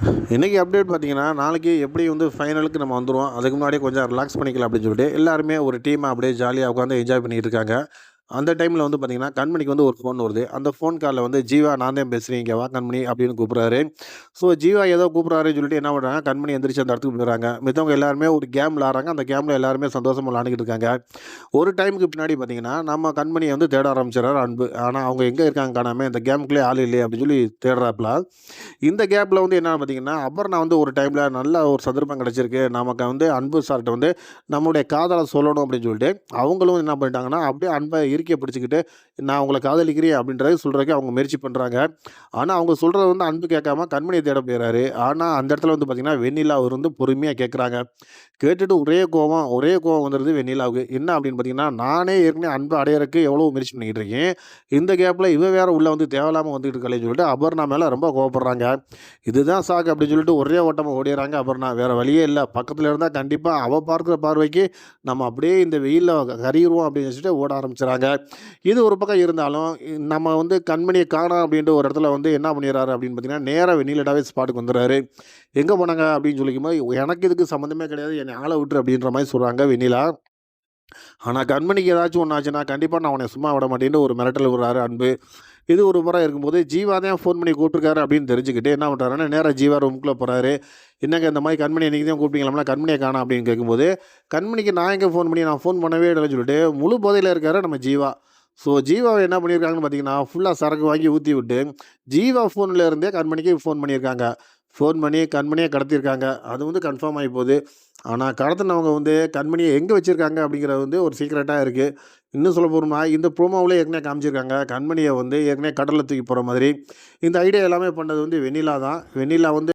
இன்றைக்கி அப்டேட் பார்த்தீங்கன்னா, நாளைக்கு எப்படி வந்து ஃபைனலுக்கு நம்ம வந்துருவோம். அதுக்கு முன்னாடியே கொஞ்சம் ரிலாக்ஸ் பண்ணிக்கலாம் அப்படின்னு சொல்லிட்டு, எல்லாருமே ஒரு டீமா அப்படியே ஜாலியா உட்காந்து என்ஜாய் பண்ணிட்டு இருக்காங்க. அந்த டைமில வந்து பார்த்தீங்கன்னா, கண்மணிக்கு வந்து ஒரு ஃபோன் வருது. அந்த ஃபோன் கால்ல வந்து "ஜீவா நான் தான் பேசுறேன். இங்க வா கண்மணி" அப்படின்னு கூப்பிடுறாரு. ஸோ ஜீவா ஏதோ கூப்பிடுறாருன்னு சொல்லிட்டு என்ன பண்றாங்க, கண்மணி எந்திரிச்சு அந்த இடத்துக்கு போயிடுறாங்க. மித்தவங்க எல்லாருமே ஒரு கேம் விளையாடுறாங்க. அந்த கேம்ல எல்லாருமே சந்தோஷமா விளையாண்டுக்கிட்டு இருக்காங்க. ஒரு டைமுக்கு பின்னாடி பார்த்தீங்கன்னா, நம்ம கண்மணிய வந்து தேட ஆரம்பிச்சுறாரு அன்பு. ஆனா அவங்க எங்க இருக்காங்க காணாம, இந்த கேமுக்குள்ளயே ஆள் இல்லையே அப்படின்னு சொல்லி தேடுறாப்புல. இந்த கேப்ல வந்து என்னன்னு பார்த்தீங்கன்னா, அபர்ணா வந்து ஒரு டைம்ல நல்ல ஒரு சந்தர்ப்பம் கிடைச்சிருக்கு. நமக்கு வந்து அன்பு சார்ட்ட வந்து நம்முடைய காதல சொல்லணும் அப்படின்னு சொல்லிட்டு, அவங்களும் என்ன பண்ணிட்டாங்கன்னா, அப்படியே அன்ப இறுக்கி பிடிச்சுக்கிட்டு, "நான் உங்கள காதலிக்கிறேன்" அப்படின்றத சொல்றதுக்கு அவங்க முயற்சி பண்றாங்க. ஆனா, அவங்க சொல்றத வந்து அன்பு கேட்காம கண்மணிய தேட போயிறாரு. ஆனா, அந்த இடத்துல வந்து பார்த்தீங்கன்னா, வெண்ணிலா அவர் வந்து பொறுமையா கேட்குறாங்க. கேட்டுட்டு ஒரே கோவம் வந்துருது வெண்ணிலாவுக்கு. என்ன அப்படின்னு பார்த்தீங்கன்னா, நானே ஏற்கனவே அன்ப அடையறக்கு எவ்வளோ முயற்சி பண்ணிக்கிட்டு இருக்கேன். இந்த கேப்ல இவ வேற உள்ள வந்து தேவையில்லாம வந்துட்டு இருக்காளேன்னு சொல்லிட்டு அபர்ணா மேல ரொம்ப கோவப்படுறாங்க. இதுதான் சாக்கு அப்படின்னு சொல்லிட்டு ஒரே ஓட்டமா ஓடிர்றாங்க அபர்ணா. வேற வழியே இல்ல. பக்கத்துல இருந்தா கண்டிப்பா அவ பார்க்குற பார்வைக்கு நம்ம அப்படியே இந்த வெயில்ல கருகிருவோம் அப்படின்னு நினைச்சுட்டு ஓட ஆரம்பிச்சுறாங்க. இது ஒரு பக்கம் இருந்தாலும், நம்ம வந்து கண்மணிய காணோம் அப்படின்ட்டு ஒரு இடத்துல வந்து என்ன பண்ணிடுறாரு அப்படின்னு பார்த்தீங்கன்னா, நேரா வெண்ணிலாவே ஸ்பாட்டுக்கு வந்துடுறாரு. எங்க போனாங்க அப்படின்னு சொல்லிக்கும்போது, எனக்கு இதுக்கு சம்மந்தமே கிடையாது. என்னை ஆள விட்டுரு அப்படின்ற மாரி சொல்றாங்க வெண்ணிலா. ஆனா கண்மணிக்கு ஏதாச்சும் ஒண்ணு ஆச்சுன்னா, கண்டிப்பா நான் உன்னைய சும்மா விட மாட்டேன்ட்டு ஒரு மிரட்டல் விடுறாரு அன்பு. இது ஒரு புறம் இருக்கும்போது, ஜீவா தான் ஃபோன் பண்ணி கூப்பிட்டுருக்காரு அப்படின்னு தெரிஞ்சுக்கிட்டு என்ன பண்றாருன்னா, நேரா ஜீவா ரூமுக்குள்ள போறாரு. "என்னங்க இந்த மாரி கண்மணிய நீங்க தான் கூப்பிட்டீங்களாம்ல, கண்மணிய காணோம்" அப்படின்னு கேட்கும்போது, "கண்மணிக்கு நான் எங்க ஃபோன் பண்ணி, நான் ஃபோன் பண்ணவே இல்லைன்னு" சொல்லிட்டு முழு போதையில இருக்காரு நம்ம ஜீவா. ஸோ ஜீவாவ என்ன பண்ணியிருக்காங்கன்னு பார்த்தீங்கன்னா, ஃபுல்லா சரக்கு வாங்கி ஊத்தி விட்டு, ஜீவா ஃபோன்ல இருந்தே கண்மணிக்கு ஃபோன் பண்ணியிருக்காங்க. ஃபோன் பண்ணி கண்மணிய கடத்தியிருக்காங்க. அது வந்து கன்ஃபார்ம் ஆயி போது. ஆனா கடத்துனவங்க வந்து கண்மணிய எங்க வச்சிருக்காங்க அப்படிங்கிறது வந்து ஒரு சீக்ரெட்டா இருக்கு. இன்னும் சொல்ல போணும்னா, இந்த ப்ரோமோவிலே ஏற்கனவே காமிச்சிருக்காங்க. கண்மணிய வந்து ஏற்கனவே கடல்ல தூக்கி போற மாதிரி. இந்த ஐடியா எல்லாமே பண்ணது வந்து வெண்ணிலா தான். வெண்ணிலா வந்து